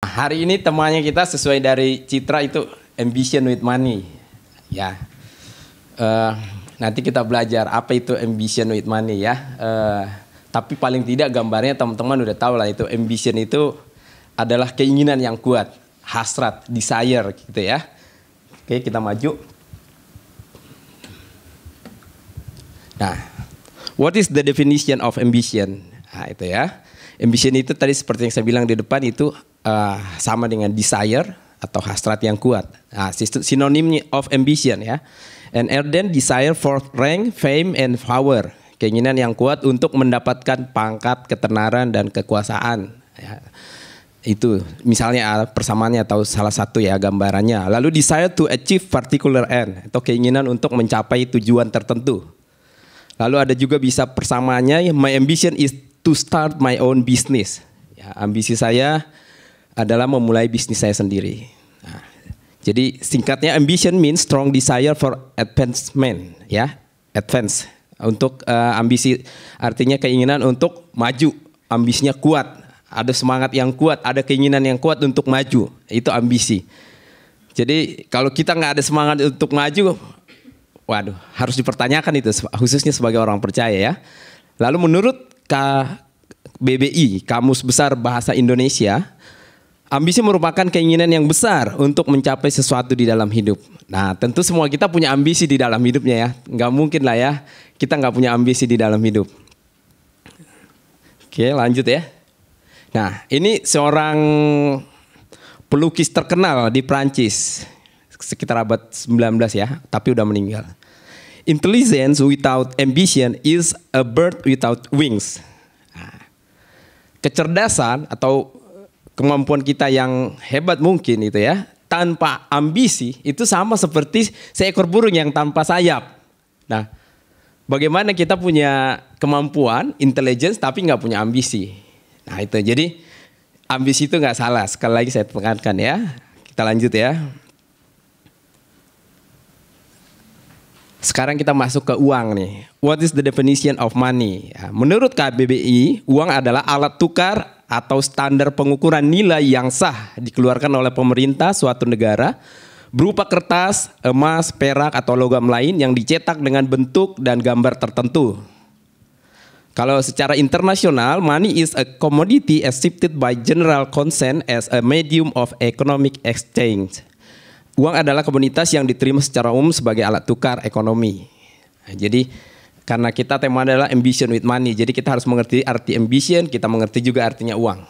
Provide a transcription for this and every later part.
Hari ini temanya kita sesuai dari Citra itu ambition with money. Ya, nanti kita belajar apa itu ambition with money ya. Tapi paling tidak gambarnya teman-teman udah tahu lah, itu ambition itu adalah keinginan yang kuat, hasrat, desire gitu ya. Oke, kita maju. Nah, what is the definition of ambition? Nah, itu ya. Ambition itu tadi seperti yang saya bilang di depan itu sama dengan desire atau hasrat yang kuat. Nah, sinonim of ambition ya. An ardent desire for rank, fame, and power. Keinginan yang kuat untuk mendapatkan pangkat, ketenaran, dan kekuasaan. Ya. Itu misalnya persamaannya atau salah satu ya gambarannya. Lalu desire to achieve particular end atau keinginan untuk mencapai tujuan tertentu. Lalu ada juga bisa persamaannya, my ambition is to start my own business. Ya, ambisi saya adalah memulai bisnis saya sendiri. Nah, jadi singkatnya ambition means strong desire for advancement, ya, advance. Untuk ambisi artinya keinginan untuk maju, ambisinya kuat, ada semangat yang kuat, ada keinginan yang kuat untuk maju, itu ambisi. Jadi kalau kita nggak ada semangat untuk maju, waduh, harus dipertanyakan itu, khususnya sebagai orang percaya ya. Lalu menurut KBBI, Kamus Besar Bahasa Indonesia, ambisi merupakan keinginan yang besar untuk mencapai sesuatu di dalam hidup. Nah, tentu semua kita punya ambisi di dalam hidupnya ya. Nggak mungkin lah ya, kita nggak punya ambisi di dalam hidup. Oke, lanjut ya. Nah, ini seorang pelukis terkenal di Prancis, sekitar abad 19 ya, tapi udah meninggal. Intelligence without ambition is a bird without wings. Nah, kecerdasan atau kemampuan kita yang hebat mungkin itu ya, tanpa ambisi itu sama seperti seekor burung yang tanpa sayap. Nah, bagaimana kita punya kemampuan, intelligence tapi nggak punya ambisi. Nah itu, jadi ambisi itu nggak salah. Sekali lagi saya tekankan ya. Kita lanjut ya. Sekarang kita masuk ke uang nih. What is the definition of money? Ya, menurut KBBI, uang adalah alat tukar atau standar pengukuran nilai yang sah dikeluarkan oleh pemerintah suatu negara berupa kertas, emas, perak, atau logam lain yang dicetak dengan bentuk dan gambar tertentu. Kalau secara internasional, money is a commodity accepted by general consent as a medium of economic exchange. Uang adalah komoditas yang diterima secara umum sebagai alat tukar ekonomi. Nah, jadi karena kita tema adalah ambition with money, jadi kita harus mengerti arti ambition, kita mengerti juga artinya uang.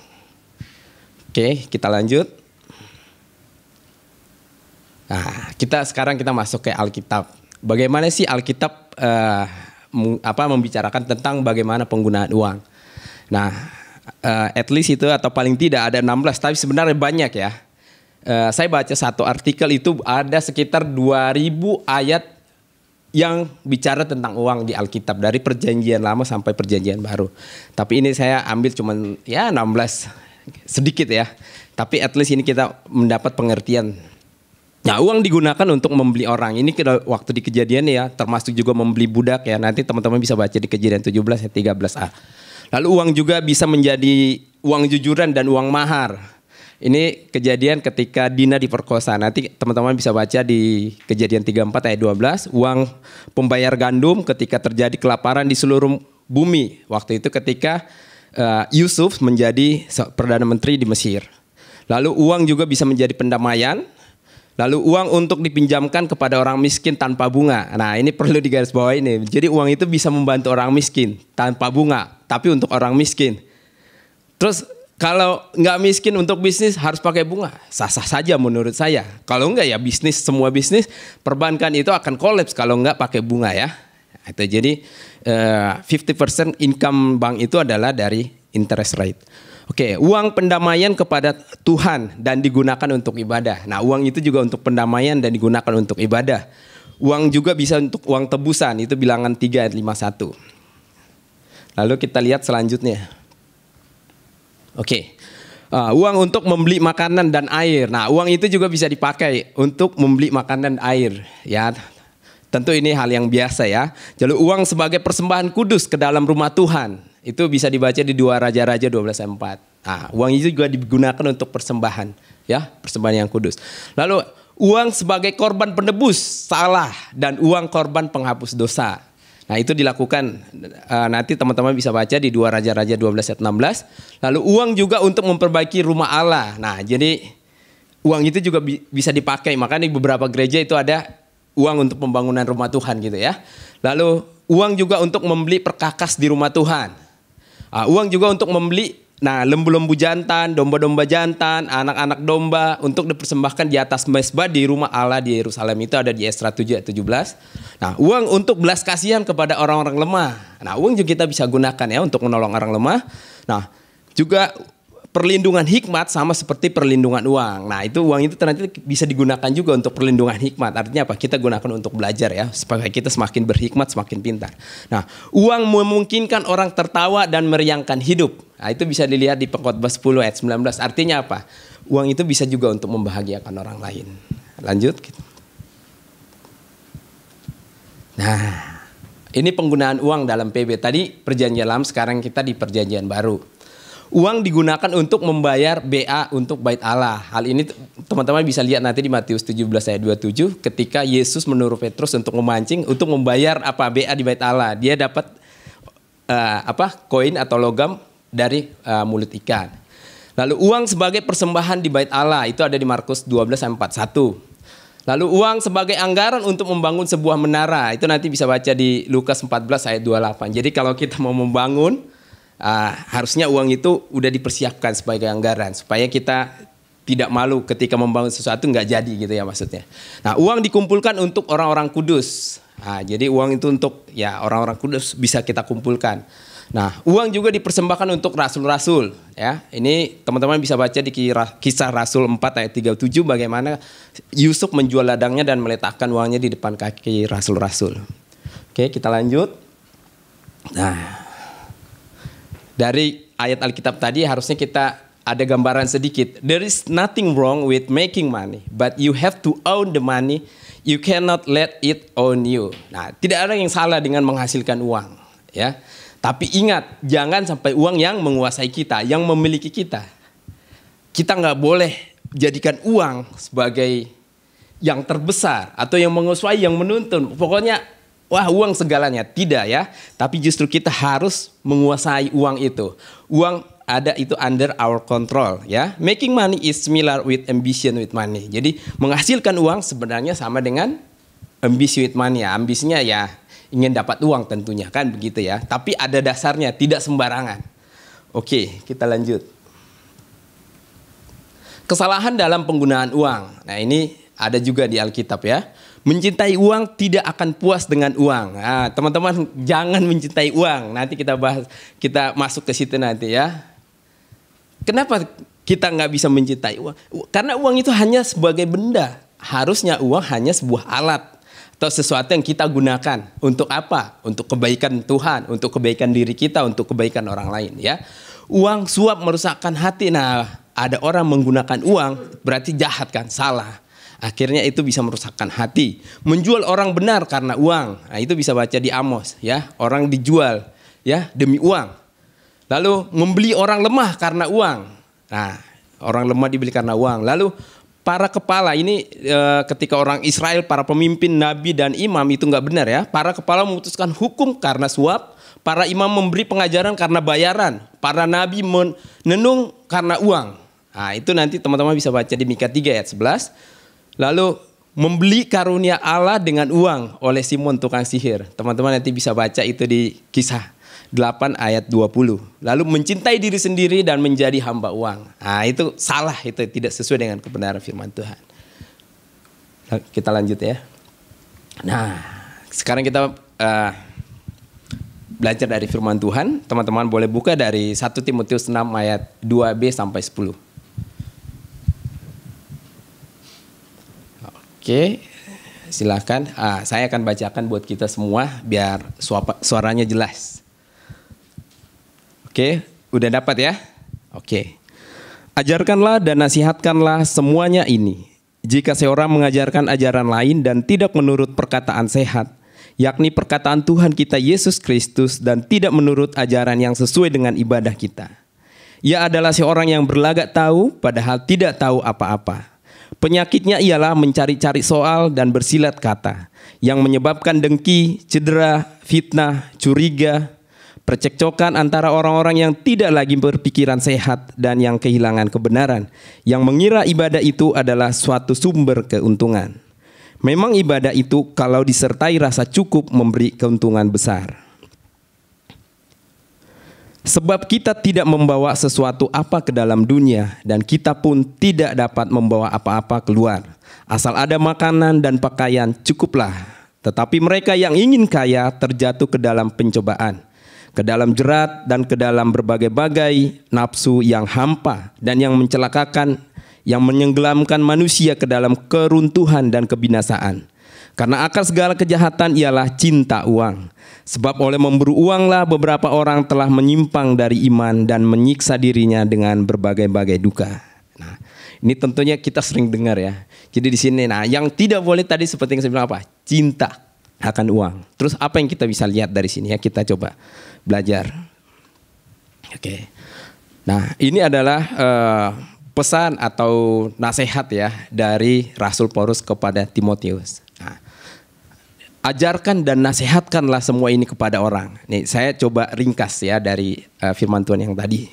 Oke, kita lanjut. Nah, sekarang kita masuk ke Alkitab. Bagaimana sih Alkitab membicarakan tentang bagaimana penggunaan uang? Nah, at least itu atau paling tidak ada 16, tapi sebenarnya banyak ya. Saya baca satu artikel itu ada sekitar 2000 ayat yang bicara tentang uang di Alkitab dari Perjanjian Lama sampai Perjanjian Baru. Tapi ini saya ambil cuman ya 16, sedikit ya. Tapi at least ini kita mendapat pengertian. Nah, uang digunakan untuk membeli orang. Ini waktu di Kejadian ya, termasuk juga membeli budak ya. Nanti teman-teman bisa baca di Kejadian 17 ayat 13a. Lalu uang juga bisa menjadi uang jujuran dan uang mahar. Ini kejadian ketika Dina diperkosa. Nanti teman-teman bisa baca di Kejadian 34 ayat 12. Uang pembayar gandum ketika terjadi kelaparan di seluruh bumi. Waktu itu ketika Yusuf menjadi Perdana Menteri di Mesir. Lalu uang juga bisa menjadi pendamaian. Lalu uang untuk dipinjamkan kepada orang miskin tanpa bunga. Nah, ini perlu digarisbawahi ini. Jadi uang itu bisa membantu orang miskin tanpa bunga, tapi untuk orang miskin. Terus kalau nggak miskin untuk bisnis harus pakai bunga, sah-sah saja menurut saya. Kalau nggak ya bisnis, semua bisnis perbankan itu akan kolaps kalau nggak pakai bunga ya. Itu jadi 50% income bank itu adalah dari interest rate. Oke, uang pendamaian kepada Tuhan dan digunakan untuk ibadah. Nah, uang itu juga untuk pendamaian dan digunakan untuk ibadah. Uang juga bisa untuk uang tebusan, itu Bilangan 3 ayat 51. Lalu kita lihat selanjutnya. Oke, uang untuk membeli makanan dan air. Nah, uang itu juga bisa dipakai untuk membeli makanan dan air. Ya, tentu ini hal yang biasa ya. Jadi uang sebagai persembahan kudus ke dalam rumah Tuhan. Itu bisa dibaca di 2 Raja-Raja 12 ayat 4. Nah, uang itu juga digunakan untuk persembahan, ya, persembahan yang kudus. Lalu uang sebagai korban penebus salah dan uang korban penghapus dosa. Nah, itu dilakukan, nanti teman-teman bisa baca di 2 Raja-Raja 12 ayat 16. Lalu uang juga untuk memperbaiki rumah Allah. Nah, jadi uang itu juga bisa dipakai. Makanya di beberapa gereja itu ada uang untuk pembangunan rumah Tuhan gitu ya. Lalu uang juga untuk membeli perkakas di rumah Tuhan. Uang juga untuk membeli lembu-lembu jantan, domba-domba jantan, anak-anak domba untuk dipersembahkan di atas mezbah di rumah Allah di Yerusalem. Itu ada di Esra 7 ayat 17. Nah, uang untuk belas kasihan kepada orang-orang lemah. Nah, uang juga kita bisa gunakan ya untuk menolong orang lemah. Nah, juga perlindungan hikmat sama seperti perlindungan uang. Nah, itu uang itu ternyata bisa digunakan juga untuk perlindungan hikmat. Artinya apa? Kita gunakan untuk belajar ya, supaya kita semakin berhikmat, semakin pintar. Nah, uang memungkinkan orang tertawa dan meriangkan hidup. Nah, itu bisa dilihat di Pengkhotbah 10 ayat 19. Artinya apa? Uang itu bisa juga untuk membahagiakan orang lain. Lanjut. Nah, ini penggunaan uang dalam PB. Tadi perjanjian lama, sekarang kita di perjanjian baru. Uang digunakan untuk membayar BA untuk bait Allah. Hal ini teman-teman bisa lihat nanti di Matius 17 ayat 27 ketika Yesus menyuruh Petrus untuk memancing untuk membayar BA di bait Allah. Dia dapat koin atau logam dari mulut ikan. Lalu uang sebagai persembahan di bait Allah itu ada di Markus 12 ayat 41. Lalu uang sebagai anggaran untuk membangun sebuah menara itu nanti bisa baca di Lukas 14 ayat 28. Jadi kalau kita mau membangun harusnya uang itu udah dipersiapkan sebagai anggaran supaya kita tidak malu ketika membangun sesuatu nggak jadi gitu ya maksudnya. Nah, uang dikumpulkan untuk orang-orang kudus. Nah, jadi uang itu untuk ya orang-orang kudus bisa kita kumpulkan. Nah, uang juga dipersembahkan untuk rasul-rasul ya. Ini teman-teman bisa baca di Kisah Rasul 4 ayat 37 bagaimana Yusuf menjual ladangnya dan meletakkan uangnya di depan kaki rasul-rasul. Oke, kita lanjut. Nah, dari ayat Alkitab tadi harusnya kita ada gambaran sedikit. There is nothing wrong with making money, but you have to own the money. You cannot let it own you. Nah, tidak ada yang salah dengan menghasilkan uang, ya. Tapi ingat, jangan sampai uang yang menguasai kita, yang memiliki kita. Kita nggak boleh jadikan uang sebagai yang terbesar atau yang menguasai, yang menuntun. Pokoknya wah, uang segalanya. Tidak ya. Tapi justru kita harus menguasai uang itu. Uang ada itu under our control ya. Making money is similar with ambition with money. Jadi menghasilkan uang sebenarnya sama dengan ambition with money ya. Ambisinya ya ingin dapat uang tentunya kan begitu ya. Tapi ada dasarnya, tidak sembarangan. Oke, kita lanjut. Kesalahan dalam penggunaan uang. Nah, ini ada juga di Alkitab ya. Mencintai uang tidak akan puas dengan uang. Nah, teman-teman jangan mencintai uang. Nanti kita bahas, kita masuk ke situ nanti ya. Kenapa kita nggak bisa mencintai uang? Karena uang itu hanya sebagai benda. Harusnya uang hanya sebuah alat atau sesuatu yang kita gunakan untuk apa? Untuk kebaikan Tuhan, untuk kebaikan diri kita, untuk kebaikan orang lain ya. Uang suap merusakkan hati. Nah, ada orang menggunakan uang berarti jahat kan, salah. Akhirnya itu bisa merusakkan hati. Menjual orang benar karena uang. Nah, itu bisa baca di Amos ya. Orang dijual ya demi uang. Lalu membeli orang lemah karena uang. Nah, orang lemah dibeli karena uang. Lalu para kepala ini ketika orang Israel, para pemimpin, nabi dan imam itu nggak benar ya. Para kepala memutuskan hukum karena suap. Para imam memberi pengajaran karena bayaran. Para nabi menenung karena uang. Nah, itu nanti teman-teman bisa baca di Mika 3 ayat 11. Lalu membeli karunia Allah dengan uang oleh Simon tukang sihir. Teman-teman nanti bisa baca itu di Kisah 8 ayat 20. Lalu mencintai diri sendiri dan menjadi hamba uang. Nah, itu salah, itu tidak sesuai dengan kebenaran firman Tuhan. Nah, kita lanjut ya. Nah, sekarang kita belajar dari firman Tuhan. Teman-teman boleh buka dari 1 Timotius 6 ayat 2b sampai 10. Oke, silakan. Saya akan bacakan buat kita semua biar suaranya jelas. Oke, udah dapat ya? Oke. Ajarkanlah dan nasihatkanlah semuanya ini. Jika seorang mengajarkan ajaran lain dan tidak menurut perkataan sehat, yakni perkataan Tuhan kita Yesus Kristus dan tidak menurut ajaran yang sesuai dengan ibadah kita, Ia adalah seorang yang berlagak tahu padahal tidak tahu apa-apa. Penyakitnya ialah mencari-cari soal dan bersilat kata yang menyebabkan dengki, cedera, fitnah, curiga, percekcokan antara orang-orang yang tidak lagi berpikiran sehat dan yang kehilangan kebenaran, yang mengira ibadah itu adalah suatu sumber keuntungan. Memang ibadah itu kalau disertai rasa cukup memberi keuntungan besar. Sebab kita tidak membawa sesuatu apa ke dalam dunia dan kita pun tidak dapat membawa apa-apa keluar. Asal ada makanan dan pakaian cukuplah. Tetapi mereka yang ingin kaya terjatuh ke dalam pencobaan, ke dalam jerat dan ke dalam berbagai-bagai nafsu yang hampa dan yang mencelakakan, yang menenggelamkan manusia ke dalam keruntuhan dan kebinasaan. Karena akar segala kejahatan ialah cinta uang. Sebab oleh memburu uanglah beberapa orang telah menyimpang dari iman dan menyiksa dirinya dengan berbagai-bagai duka. Nah, ini tentunya kita sering dengar ya. Jadi di sini, nah yang tidak boleh tadi seperti yang saya bilang apa? Cinta akan uang. Terus apa yang kita bisa lihat dari sini ya? Kita coba belajar. Oke. Nah, ini adalah pesan atau nasihat ya dari Rasul Paulus kepada Timotius. Nah, ajarkan dan nasihatkanlah semua ini kepada orang. Nih, saya coba ringkas ya dari firman Tuhan yang tadi.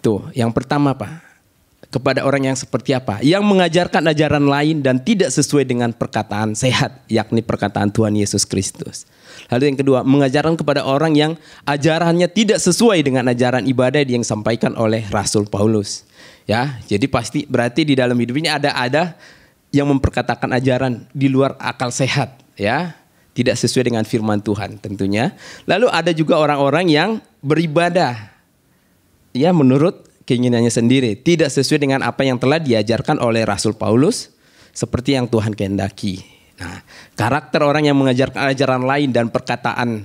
Itu, yang pertama apa? Kepada orang yang seperti apa? Yang mengajarkan ajaran lain dan tidak sesuai dengan perkataan sehat, yakni perkataan Tuhan Yesus Kristus. Lalu yang kedua, mengajarkan kepada orang yang ajarannya tidak sesuai dengan ajaran ibadah yang disampaikan oleh Rasul Paulus. Ya, jadi pasti berarti di dalam hidup ini ada yang memperkatakan ajaran di luar akal sehat, ya. Tidak sesuai dengan firman Tuhan tentunya. Lalu ada juga orang-orang yang beribadah ya menurut keinginannya sendiri, tidak sesuai dengan apa yang telah diajarkan oleh Rasul Paulus seperti yang Tuhan kehendaki. Nah, karakter orang yang mengajarkan ajaran lain dan perkataan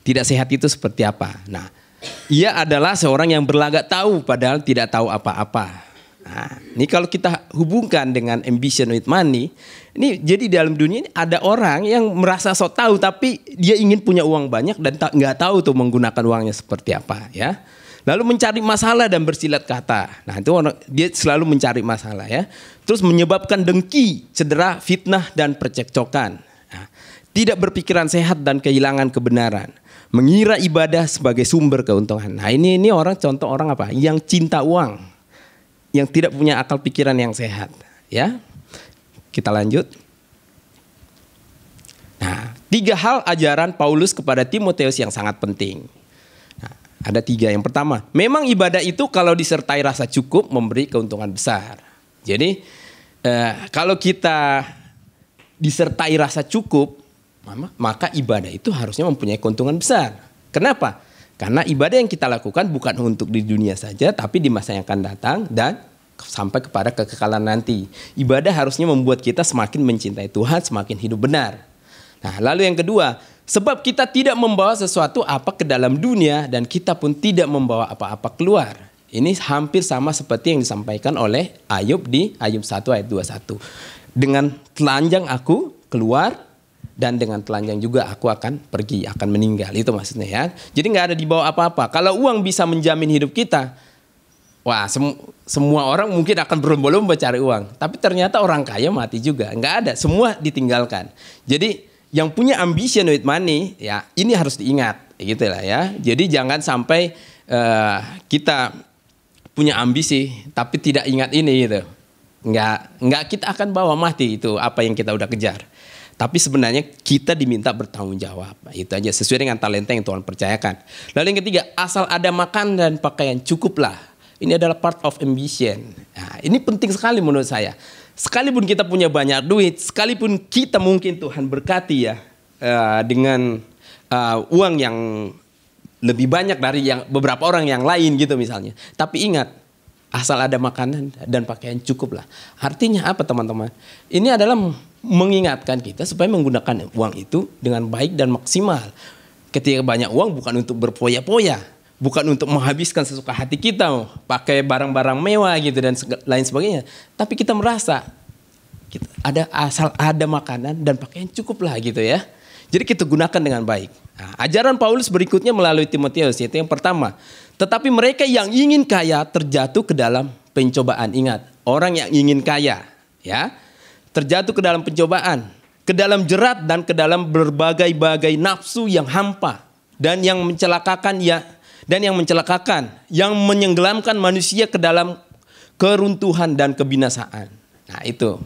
tidak sehat itu seperti apa? Nah, ia adalah seorang yang berlagak tahu padahal tidak tahu apa-apa. Nah, ini kalau kita hubungkan dengan ambition with money, ini jadi dalam dunia ini ada orang yang merasa sok tahu tapi dia ingin punya uang banyak dan nggak tahu tuh menggunakan uangnya seperti apa ya. Lalu mencari masalah dan bersilat kata. Nah, itu orang dia selalu mencari masalah ya. Terus menyebabkan dengki, cedera, fitnah dan percekcokan. Nah, tidak berpikiran sehat dan kehilangan kebenaran. Mengira ibadah sebagai sumber keuntungan. Nah, ini orang contoh orang apa? Yang cinta uang. Yang tidak punya akal pikiran yang sehat, ya. Kita lanjut. Nah, 3 hal ajaran Paulus kepada Timotius yang sangat penting. Nah, ada 3. Yang pertama, memang ibadah itu kalau disertai rasa cukup memberi keuntungan besar. Jadi, kalau kita disertai rasa cukup, maka ibadah itu harusnya mempunyai keuntungan besar. Kenapa? Karena ibadah yang kita lakukan bukan untuk di dunia saja, tapi di masa yang akan datang dan sampai kepada kekekalan nanti. Ibadah harusnya membuat kita semakin mencintai Tuhan, semakin hidup benar. Nah, lalu yang kedua, sebab kita tidak membawa sesuatu apa ke dalam dunia dan kita pun tidak membawa apa-apa keluar. Ini hampir sama seperti yang disampaikan oleh Ayub di Ayub 1 ayat 21. Dengan telanjang aku keluar, dan dengan telanjang juga aku akan pergi, akan meninggal. Itu maksudnya ya. Jadi nggak ada di bawah apa-apa. Kalau uang bisa menjamin hidup kita, wah semua orang mungkin akan berlomba-lomba cari uang. Tapi ternyata orang kaya mati juga. Nggak ada, semua ditinggalkan. Jadi yang punya ambition with money, ya ini harus diingat. Gitu lah ya. Jadi jangan sampai kita punya ambisi, tapi tidak ingat ini gitu. Nggak kita akan bawa mati itu apa yang kita udah kejar. Tapi sebenarnya kita diminta bertanggung jawab. Itu aja sesuai dengan talenta yang Tuhan percayakan. Lalu yang ketiga, asal ada makan dan pakaian cukuplah. Ini adalah part of ambition. Nah, ini penting sekali menurut saya. Sekalipun kita punya banyak duit, sekalipun kita mungkin Tuhan berkati ya dengan uang yang lebih banyak dari yang beberapa orang yang lain gitu misalnya. Tapi ingat, asal ada makanan dan pakaian cukuplah. Artinya apa teman-teman? Ini adalah mengingatkan kita supaya menggunakan uang itu dengan baik dan maksimal. Ketika banyak uang bukan untuk berpoya-poya, bukan untuk menghabiskan sesuka hati kita, pakai barang-barang mewah gitu dan lain sebagainya. Tapi kita merasa asal ada makanan dan pakaian cukuplah gitu ya. Jadi kita gunakan dengan baik. Nah, ajaran Paulus berikutnya melalui Timotius, yaitu yang pertama, Tetapi mereka yang ingin kaya terjatuh ke dalam pencobaan. Ingat, orang yang ingin kaya, ya, terjatuh ke dalam pencobaan, ke dalam jerat dan ke dalam berbagai-bagai nafsu yang hampa dan yang mencelakakan, yang menenggelamkan manusia ke dalam keruntuhan dan kebinasaan. Nah, itu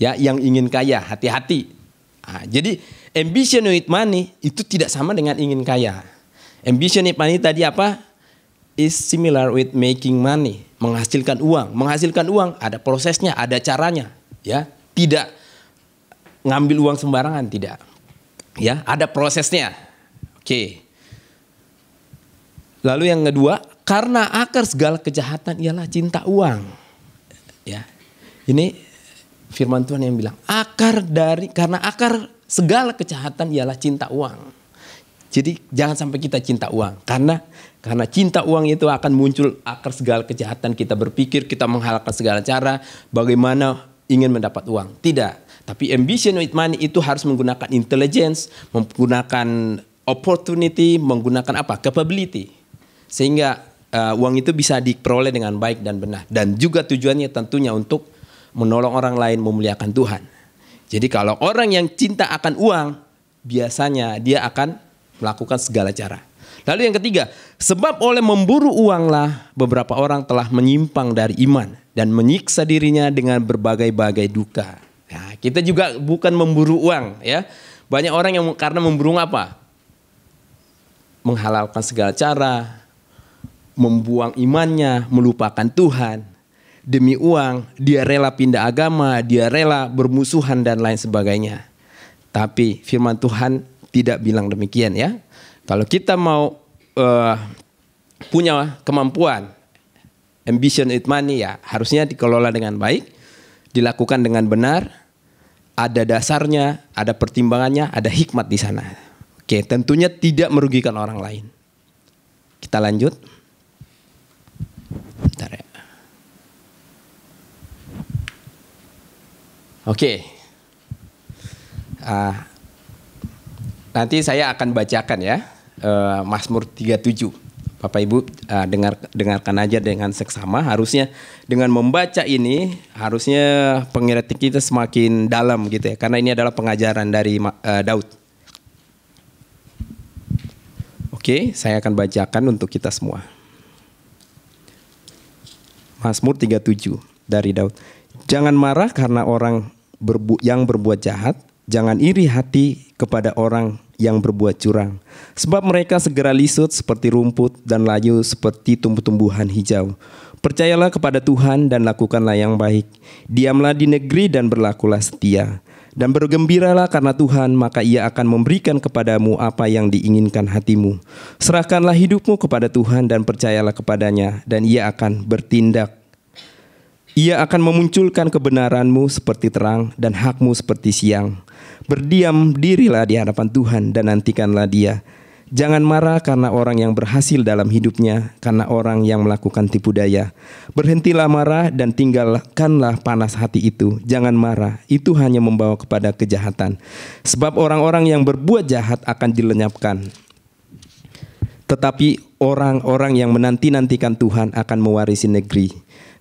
ya, yang ingin kaya, hati-hati. Nah, jadi ambition with money itu tidak sama dengan ingin kaya. Ambition with money tadi apa? Is similar with making money, menghasilkan uang. Menghasilkan uang ada prosesnya, ada caranya, ya. Tidak ngambil uang sembarangan, tidak. Ya, ada prosesnya. Oke. Lalu yang kedua, karena akar segala kejahatan ialah cinta uang. Ya. Ini firman Tuhan yang bilang, karena akar segala kejahatan ialah cinta uang. Jadi jangan sampai kita cinta uang, karena cinta uang itu akan muncul akar segala kejahatan. Kita berpikir, kita menghalalkan segala cara bagaimana ingin mendapat uang. Tidak, tapi ambition with money itu harus menggunakan intelligence, menggunakan opportunity, menggunakan apa? Capability. Sehingga uang itu bisa diperoleh dengan baik dan benar. Dan juga tujuannya tentunya untuk menolong orang lain, memuliakan Tuhan. Jadi kalau orang yang cinta akan uang, biasanya dia akan melakukan segala cara. Lalu yang ketiga, sebab oleh memburu uanglah beberapa orang telah menyimpang dari iman dan menyiksa dirinya dengan berbagai-bagai duka. Nah, kita juga bukan memburu uang, ya. Banyak orang yang karena memburu apa? Menghalalkan segala cara, membuang imannya, melupakan Tuhan. Demi uang, dia rela pindah agama, dia rela bermusuhan dan lain sebagainya. Tapi firman Tuhan tidak bilang demikian, ya. Kalau kita mau punya kemampuan, ambition with money, ya harusnya dikelola dengan baik, dilakukan dengan benar, ada dasarnya, ada pertimbangannya, ada hikmat di sana. Oke, tentunya tidak merugikan orang lain. Kita lanjut. Bentar ya. Oke. Nanti saya akan bacakan ya Mazmur 37. Bapak Ibu dengarkan aja dengan seksama. Harusnya dengan membaca ini harusnya pengertian kita semakin dalam gitu ya. Karena ini adalah pengajaran dari Daud. Oke, saya akan bacakan untuk kita semua. Mazmur 37 dari Daud. Jangan marah karena orang yang berbuat jahat. Jangan iri hati kepada orang yang berbuat curang. Sebab mereka segera lisut seperti rumput dan layu seperti tumbuh-tumbuhan hijau. Percayalah kepada Tuhan dan lakukanlah yang baik. Diamlah di negeri dan berlakulah setia. Dan bergembiralah karena Tuhan, maka Ia akan memberikan kepadamu apa yang diinginkan hatimu. Serahkanlah hidupmu kepada Tuhan dan percayalah kepadanya, dan Ia akan bertindak. Ia akan memunculkan kebenaranmu seperti terang dan hakmu seperti siang. Berdiam dirilah di hadapan Tuhan dan nantikanlah Dia. Jangan marah karena orang yang berhasil dalam hidupnya, karena orang yang melakukan tipu daya. Berhentilah marah dan tinggalkanlah panas hati itu. Jangan marah, itu hanya membawa kepada kejahatan. Sebab orang-orang yang berbuat jahat akan dilenyapkan. Tetapi orang-orang yang menanti-nantikan Tuhan akan mewarisi negeri.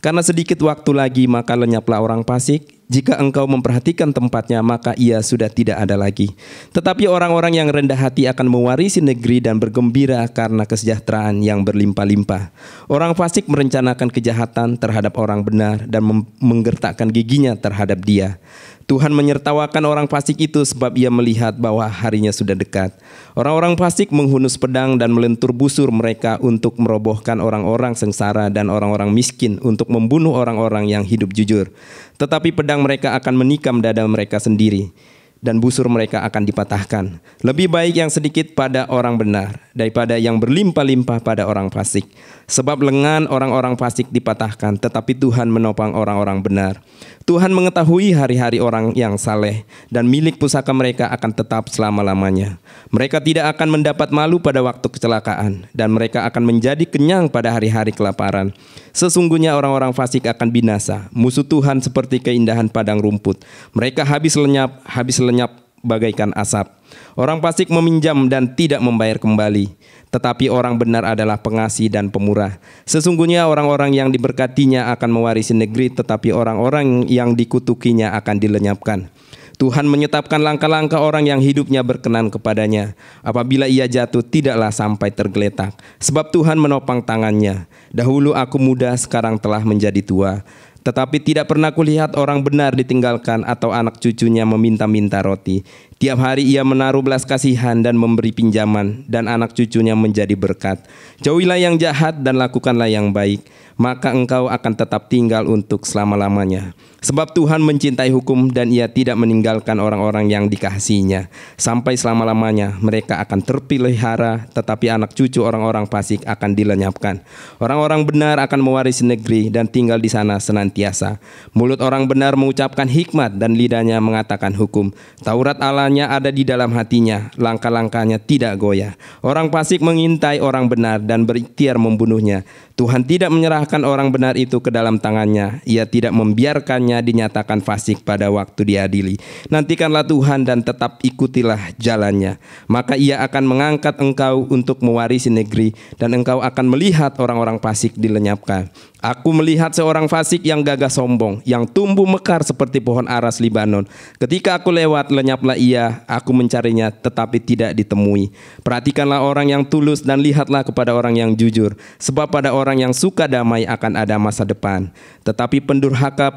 Karena sedikit waktu lagi maka lenyaplah orang fasik. Jika engkau memperhatikan tempatnya maka ia sudah tidak ada lagi. Tetapi orang-orang yang rendah hati akan mewarisi negeri dan bergembira karena kesejahteraan yang berlimpah-limpah. Orang fasik merencanakan kejahatan terhadap orang benar dan menggertakkan giginya terhadap dia. Tuhan menyertawakan orang fasik itu sebab Ia melihat bahwa harinya sudah dekat. Orang-orang fasik menghunus pedang dan melentur busur mereka untuk merobohkan orang-orang sengsara dan orang-orang miskin, untuk membunuh orang-orang yang hidup jujur. Tetapi pedang mereka akan menikam dada mereka sendiri, dan busur mereka akan dipatahkan. Lebih baik yang sedikit pada orang benar daripada yang berlimpah-limpah pada orang fasik. Sebab lengan orang-orang fasik dipatahkan, tetapi Tuhan menopang orang-orang benar. Tuhan mengetahui hari-hari orang yang saleh, dan milik pusaka mereka akan tetap selama-lamanya. Mereka tidak akan mendapat malu pada waktu kecelakaan, dan mereka akan menjadi kenyang pada hari-hari kelaparan. Sesungguhnya orang-orang fasik akan binasa. Musuh Tuhan seperti keindahan padang rumput. Mereka habis lenyap bagaikan asap. Orang fasik meminjam dan tidak membayar kembali, tetapi orang benar adalah pengasih dan pemurah. Sesungguhnya orang-orang yang diberkatinya akan mewarisi negeri, tetapi orang-orang yang dikutukinya akan dilenyapkan. Tuhan menyetapkan langkah-langkah orang yang hidupnya berkenan kepadanya. Apabila ia jatuh, tidaklah sampai tergeletak, sebab Tuhan menopang tangannya. Dahulu aku muda, sekarang telah menjadi tua, tetapi tidak pernah kulihat orang benar ditinggalkan atau anak cucunya meminta-minta roti. Tiap hari ia menaruh belas kasihan dan memberi pinjaman, dan anak cucunya menjadi berkat. Jauhilah yang jahat dan lakukanlah yang baik, maka engkau akan tetap tinggal untuk selama-lamanya. Sebab Tuhan mencintai hukum dan ia tidak meninggalkan orang-orang yang dikasihinya. Sampai selama-lamanya mereka akan terpelihara, tetapi anak cucu orang-orang fasik akan dilenyapkan. Orang-orang benar akan mewarisi negeri dan tinggal di sana senantiasa. Mulut orang benar mengucapkan hikmat dan lidahnya mengatakan hukum. Taurat Allahnya ada di dalam hatinya, langkah-langkahnya tidak goyah. Orang fasik mengintai orang benar dan berikhtiar membunuhnya. Tuhan tidak menyerahkan orang benar itu ke dalam tangannya. Ia tidak membiarkannya dinyatakan fasik pada waktu diadili. Nantikanlah Tuhan dan tetap ikutilah jalannya. Maka ia akan mengangkat engkau untuk mewarisi negeri, dan engkau akan melihat orang-orang fasik dilenyapkan. Aku melihat seorang fasik yang gagah sombong, yang tumbuh mekar seperti pohon aras Libanon. Ketika aku lewat, lenyaplah ia. Aku mencarinya tetapi tidak ditemui. Perhatikanlah orang yang tulus dan lihatlah kepada orang yang jujur. Sebab pada orang yang suka damai akan ada masa depan. Tetapi pendurhaka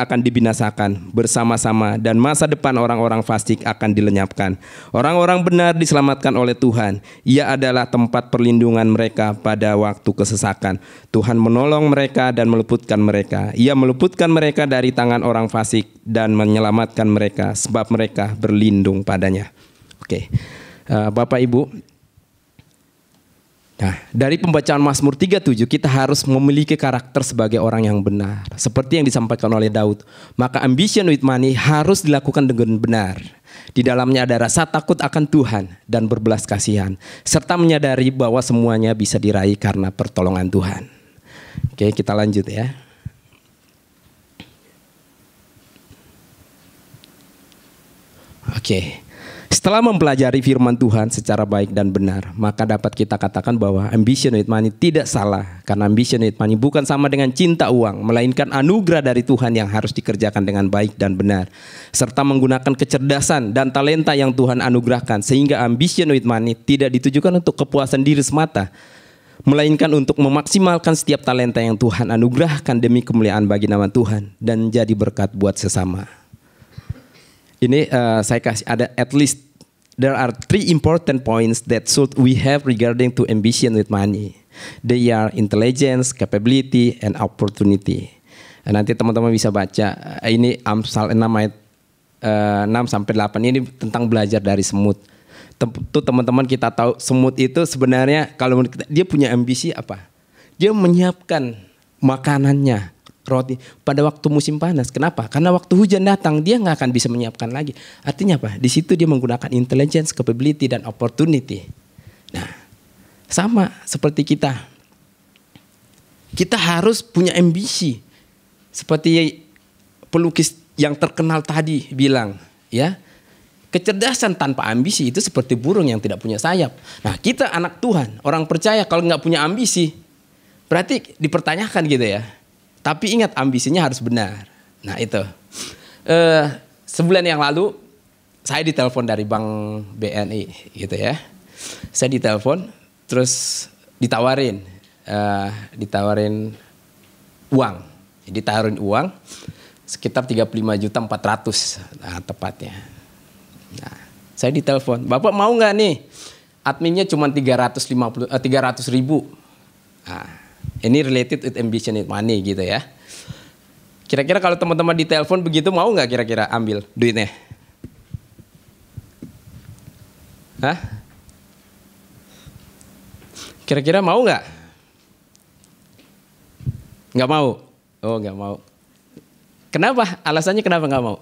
akan dibinasakan bersama-sama, dan masa depan orang-orang fasik akan dilenyapkan. Orang-orang benar diselamatkan oleh Tuhan. Ia adalah tempat perlindungan mereka pada waktu kesesakan. Tuhan menolong mereka dan meluputkan mereka. Ia meluputkan mereka dari tangan orang fasik dan menyelamatkan mereka, sebab mereka berlindung padanya. Oke, Bapak Ibu. Nah, dari pembacaan Mazmur 37 kita harus memiliki karakter sebagai orang yang benar. Seperti yang disampaikan oleh Daud. Maka ambition with money harus dilakukan dengan benar. Di dalamnya ada rasa takut akan Tuhan dan berbelas kasihan, serta menyadari bahwa semuanya bisa diraih karena pertolongan Tuhan. Oke, kita lanjut ya. Oke. Setelah mempelajari firman Tuhan secara baik dan benar, maka dapat kita katakan bahwa ambition with money tidak salah. Karena ambition with money bukan sama dengan cinta uang, melainkan anugerah dari Tuhan yang harus dikerjakan dengan baik dan benar, serta menggunakan kecerdasan dan talenta yang Tuhan anugerahkan. Sehingga ambition with money tidak ditujukan untuk kepuasan diri semata, melainkan untuk memaksimalkan setiap talenta yang Tuhan anugerahkan demi kemuliaan bagi nama Tuhan dan jadi berkat buat sesama. Ini saya kasih ada at least there are 3 important points that should we have regarding to ambition with money. They are intelligence, capability, and opportunity. Nanti teman-teman bisa baca ini Amsal 6 ayat 6 sampai 8 ini tentang belajar dari semut. Tentu teman-teman kita tahu semut itu sebenarnya kalau dia punya ambisi apa? Dia menyiapkan makanannya, roti pada waktu musim panas. Kenapa? Karena waktu hujan datang dia nggak akan bisa menyiapkan lagi. Artinya apa? Di situ dia menggunakan intelligence, capability, dan opportunity. Nah, sama seperti kita. Kita harus punya ambisi. Seperti pelukis yang terkenal tadi bilang, ya. Kecerdasan tanpa ambisi itu seperti burung yang tidak punya sayap. Nah, kita anak Tuhan, orang percaya kalau nggak punya ambisi, berarti dipertanyakan gitu ya. Tapi ingat ambisinya harus benar. Nah itu. Sebulan yang lalu saya ditelepon dari Bank BNI gitu ya. Saya ditelepon terus ditawarin uang. Ditawarin uang sekitar 35.400.000 nah, tepatnya. Nah, saya ditelepon, Bapak mau nggak nih? Adminnya cuma 300.000. Nah, ini related with ambition with money gitu ya. Kira-kira kalau teman-teman ditelepon begitu mau nggak kira-kira ambil duitnya? Hah? Kira-kira mau nggak? Nggak mau? Oh nggak mau. Kenapa? Alasannya kenapa nggak mau?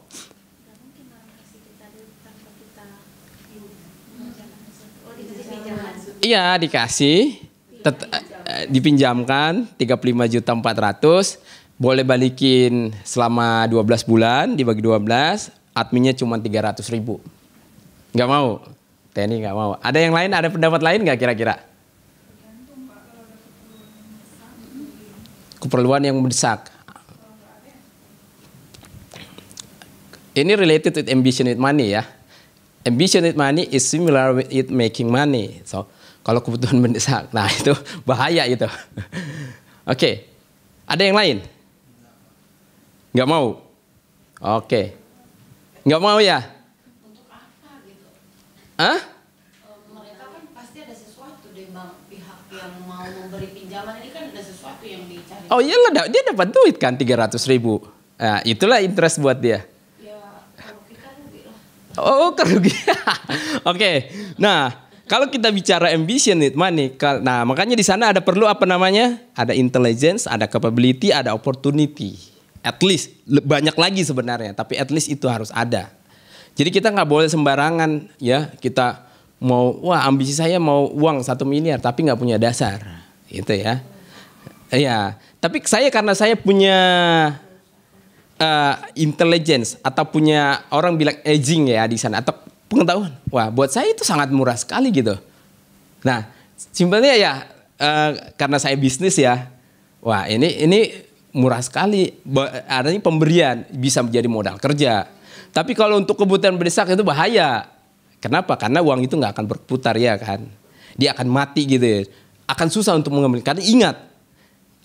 Iya dikasih, dipinjamkan 35.400.000, boleh balikin selama 12 bulan, dibagi 12, adminnya cuma 300.000. Nggak mau. TNI nggak mau. Ada yang lain, ada pendapat lain nggak kira-kira? Keperluan yang mendesak. Ini related with ambition with money ya. Ambition with money is similar with it making money. So, kalau kebutuhan mendesak, nah itu bahaya itu. Oke. Ada yang lain? Nggak mau? Oke. Nggak mau ya? Untuk apa gitu? Hah? Mereka kan pasti ada sesuatu deh bang, pihak yang mau memberi pinjaman ini kan ada sesuatu yang dicari. Oh iyalah, dia dapat duit kan 300.000. Nah, itulah interest buat dia. Ya kalau kita rugi lah. Oh, kerugian. Oke. Nah, kalau kita bicara ambition with money, nah makanya di sana ada perlu apa namanya? Ada intelligence, ada capability, ada opportunity. At least banyak lagi sebenarnya, tapi at least itu harus ada. Jadi kita nggak boleh sembarangan ya. Kita mau, wah ambisi saya mau uang 1 miliar, tapi nggak punya dasar, gitu ya. Iya. Tapi karena saya punya intelligence atau punya orang bilang edging ya di sana atau pengetahuan. Wah, buat saya itu sangat murah sekali gitu. Nah, simpelnya ya karena saya bisnis ya. Wah, ini murah sekali. Artinya pemberian bisa menjadi modal kerja. Tapi kalau untuk kebutuhan mendesak itu bahaya. Kenapa? Karena uang itu nggak akan berputar ya kan. Dia akan mati gitu ya. Akan susah untuk mengembalikan. Karena ingat,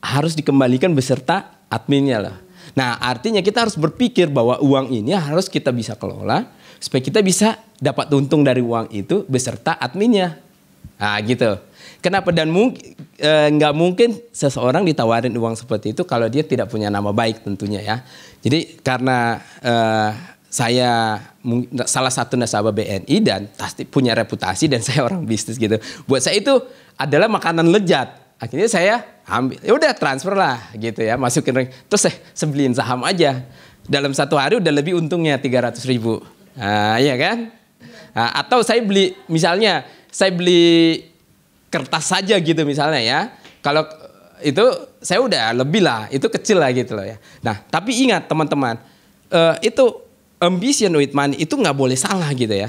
harus dikembalikan beserta adminnya lah. Nah, artinya kita harus berpikir bahwa uang ini harus kita bisa kelola supaya kita bisa dapat untung dari uang itu beserta adminnya. Nah gitu. Kenapa? Dan nggak mungkin seseorang ditawarin uang seperti itu kalau dia tidak punya nama baik tentunya ya. Jadi karena saya salah satu nasabah BNI dan pasti punya reputasi dan saya orang bisnis gitu. Buat saya itu adalah makanan lezat. Akhirnya saya ambil, ya udah transfer lah gitu ya, masukin terus saya beliin saham aja. Dalam 1 hari udah lebih untungnya 300.000. Nah, iya kan? Nah, atau saya beli, misalnya saya beli kertas saja gitu misalnya ya. Kalau itu saya udah lebih lah, itu kecil lah gitu loh ya. Nah, tapi ingat teman-teman, itu ambition with money itu nggak boleh salah gitu ya.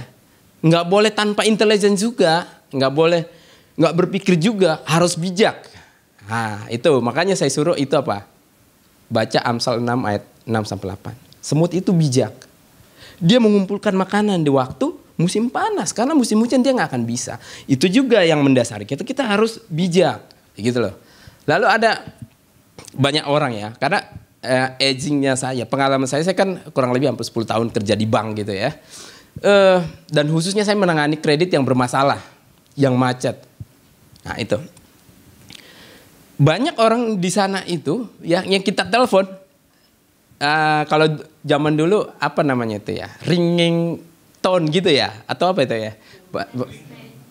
Nggak boleh tanpa intelligence juga, nggak berpikir juga, harus bijak. Nah, itu makanya saya suruh itu apa? Baca Amsal 6 ayat 6-8. Semut itu bijak. Dia mengumpulkan makanan di waktu musim panas. Karena musim hujan dia nggak akan bisa. Itu juga yang mendasari kita harus bijak. Gitu loh. Lalu ada banyak orang ya. Karena agingnya saya, pengalaman saya kan kurang lebih hampir 10 tahun kerja di bank gitu ya. Dan khususnya saya menangani kredit yang bermasalah. Yang macet. Nah itu. Banyak orang di sana itu yang kita telepon. Kalau zaman dulu apa namanya itu ya, ringing tone gitu ya, atau apa itu ya,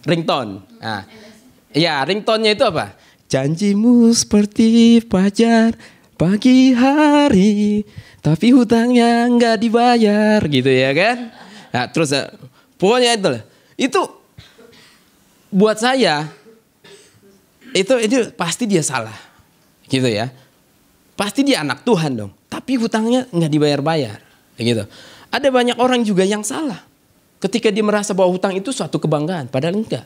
ringtone. Nah, ya ringtone-nya itu apa? Janjimu seperti fajar pagi hari, tapi hutangnya nggak dibayar, gitu ya kan? Nah, terus pokoknya itu buat saya itu pasti dia salah, gitu ya. Pasti dia anak Tuhan dong. Tapi hutangnya nggak dibayar-bayar. Gitu. Ada banyak orang juga yang salah. Ketika dia merasa bahwa hutang itu suatu kebanggaan. Padahal enggak.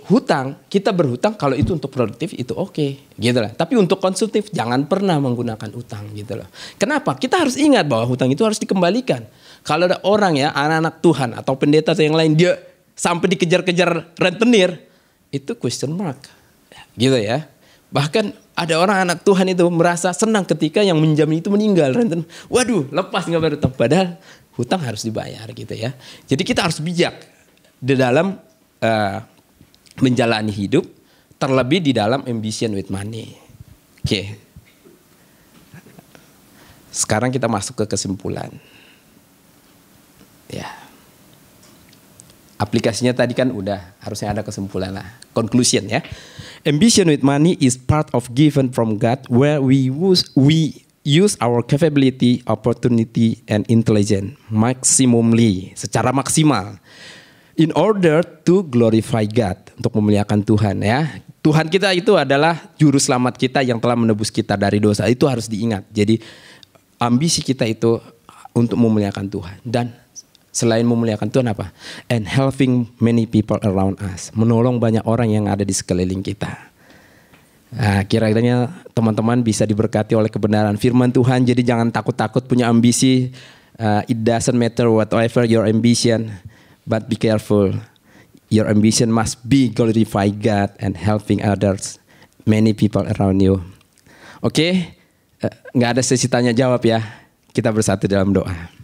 Hutang, kita berhutang kalau itu untuk produktif itu oke. Gitu lah. Tapi untuk konsumtif jangan pernah menggunakan hutang. Gitu loh. Kenapa? Kita harus ingat bahwa hutang itu harus dikembalikan. Kalau ada orang ya, anak-anak Tuhan atau pendeta atau yang lain, dia sampai dikejar-kejar rentenir. Itu question mark. Gitu ya. Bahkan ada orang anak Tuhan itu merasa senang ketika yang menjamin itu meninggal. Waduh, lepas nggak bayar hutang. Padahal hutang harus dibayar gitu ya. Jadi kita harus bijak di dalam menjalani hidup, terlebih di dalam ambition with money. Oke. Sekarang kita masuk ke kesimpulan. Ya. Aplikasinya tadi kan udah, harusnya ada kesimpulan lah. Conclusion ya. Ambition with money is part of given from God where we use our capability, opportunity, and intelligence maximally, secara maksimal. In order to glorify God, untuk memuliakan Tuhan ya. Tuhan kita itu adalah juru selamat kita yang telah menebus kita dari dosa. Itu harus diingat. Jadi ambisi kita itu untuk memuliakan Tuhan. Dan selain memuliakan Tuhan apa? And helping many people around us. Menolong banyak orang yang ada di sekeliling kita. Nah, kiranya teman-teman bisa diberkati oleh kebenaran firman Tuhan. Jadi jangan takut-takut punya ambisi. It doesn't matter whatever your ambition, but be careful. Your ambition must be glorify God and helping others, many people around you. Oke, nggak ada sesi tanya jawab ya. Kita bersatu dalam doa.